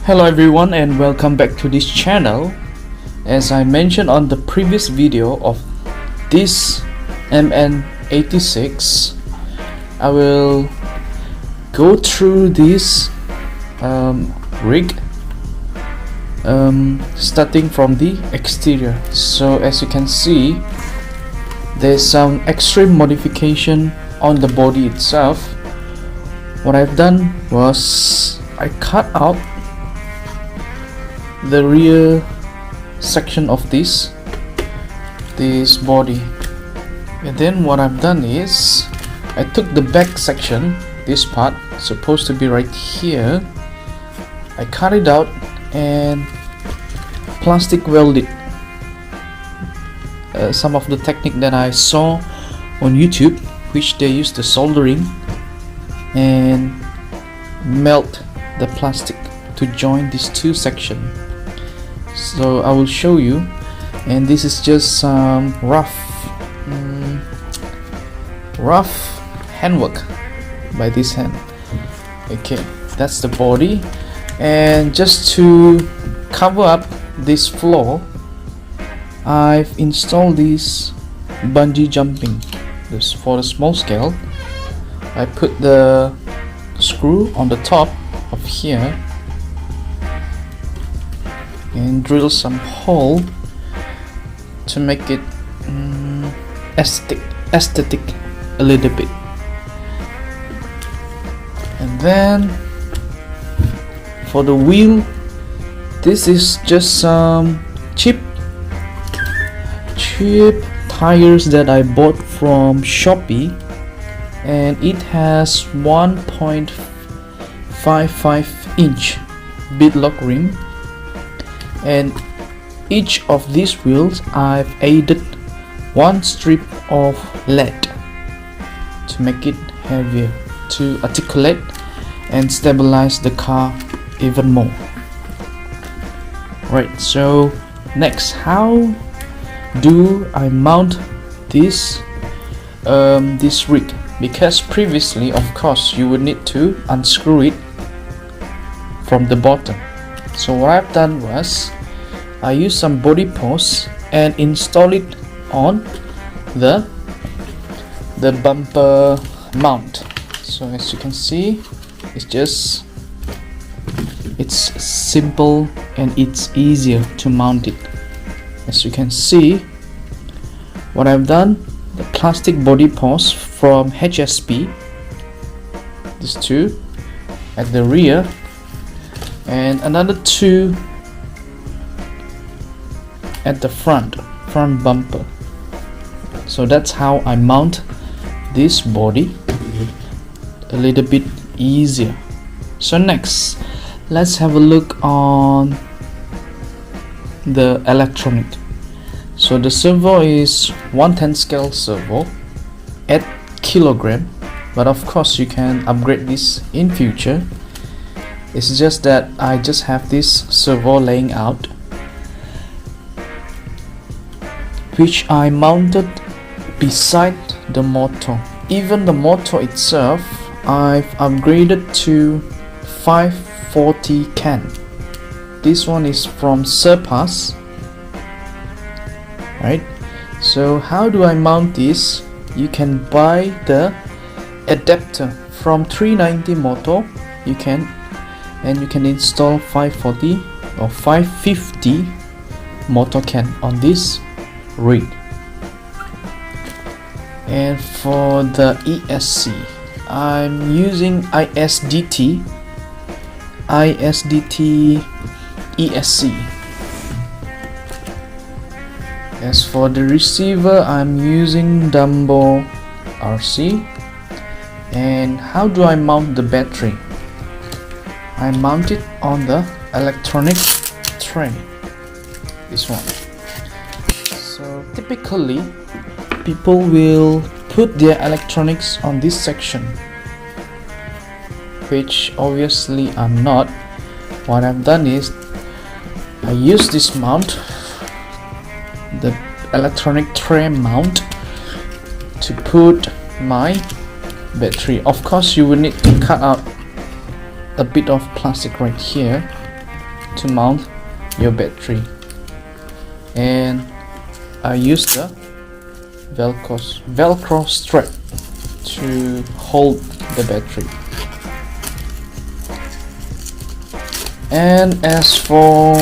Hello everyone and welcome back to this channel. As I mentioned on the previous video of this MN86, I will go through this rig starting from the exterior. So as you can see, there's some extreme modification on the body itself. What I've done was I cut out the rear section of this body, and then what I've done is I took the back section, this part supposed to be right here, I cut it out and plastic welded. Some of the technique that I saw on YouTube, which they use the soldering and melt the plastic to join these two sections. So I will show you, and this is just some rough handwork by this hand. Okay, that's the body, and just to cover up this floor, I've installed this bungee jumping. This for the small scale. I put the screw on the top of here and drill some hole to make it aesthetic a little bit. And then for the wheel, this is just some cheap tires that I bought from Shopee, and it has 1.55 inch beadlock rim, and each of these wheels I've added one strip of lead to make it heavier, to articulate and stabilize the car even more. Right, so next, how do I mount this rig? Because previously, of course, you would need to unscrew it from the bottom. So what I've done was I used some body posts and install it on the bumper mount. So as you can see, it's simple and it's easier to mount it. As you can see, what I've done, the plastic body posts from HSP, these two at the rear, and another two at the front bumper. So that's how I mount this body, a little bit easier. So next, let's have a look on the electronic. So the servo is 1/10 scale servo at kilogram, but of course you can upgrade this in future. It's just that I just have this servo laying out, which I mounted beside the motor. Even the motor itself, I've upgraded to 540 can. This one is from Surpass. Right, so how do I mount this? You can buy the adapter from 390 motor. You can install 540 or 550 motor can on this rig. And for the ESC, I'm using ISDT ESC. As for the receiver, I'm using Dumbo RC. And how do I mount the battery? I mount it on the electronic tray, this one. So typically people will put their electronics on this section, which obviously I'm not. What I've done is I use this mount, the electronic tray mount, to put my battery. Of course, you will need to cut out a bit of plastic right here to mount your battery, and I use the velcro strap to hold the battery. And as for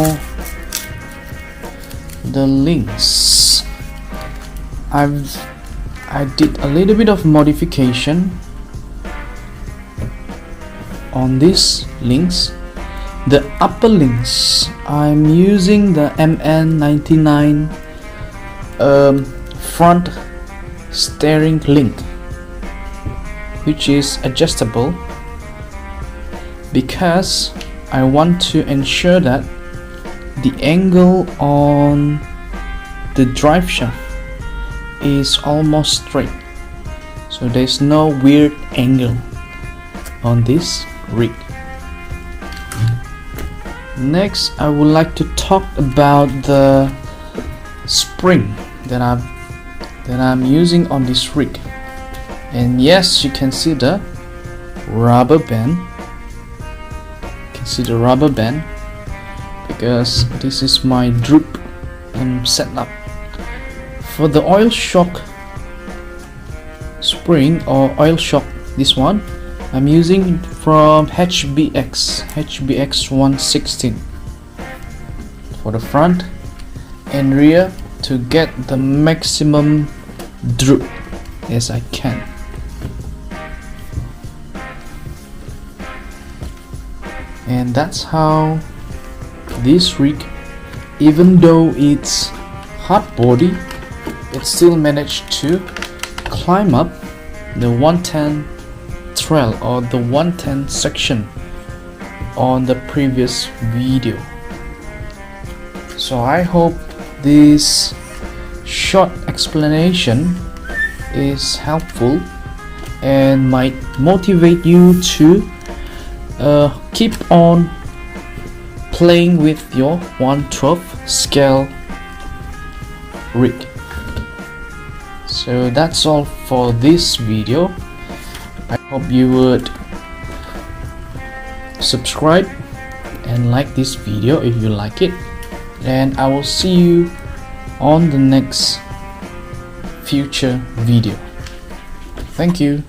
the links, I did a little bit of modification on these links. The upper links, I'm using the MN99 front steering link, which is adjustable, because I want to ensure that the angle on the drive shaft is almost straight, so there's no weird angle on this rig. Next, I would like to talk about the spring that I'm using on this rig. And yes, you can see the rubber band. Because this is my droop setup. For the oil shock spring or oil shock, this one I'm using from HBX 116 for the front and rear to get the maximum droop as I can. And that's how this rig, even though it's hard body, it still managed to climb up the 110 trail or the 110 section on the previous video. So I hope this short explanation is helpful and might motivate you to keep on playing with your 1/12 scale rig. So that's all for this video. I hope you would subscribe and like this video if you like it, and I will see you on the next future video. Thank you.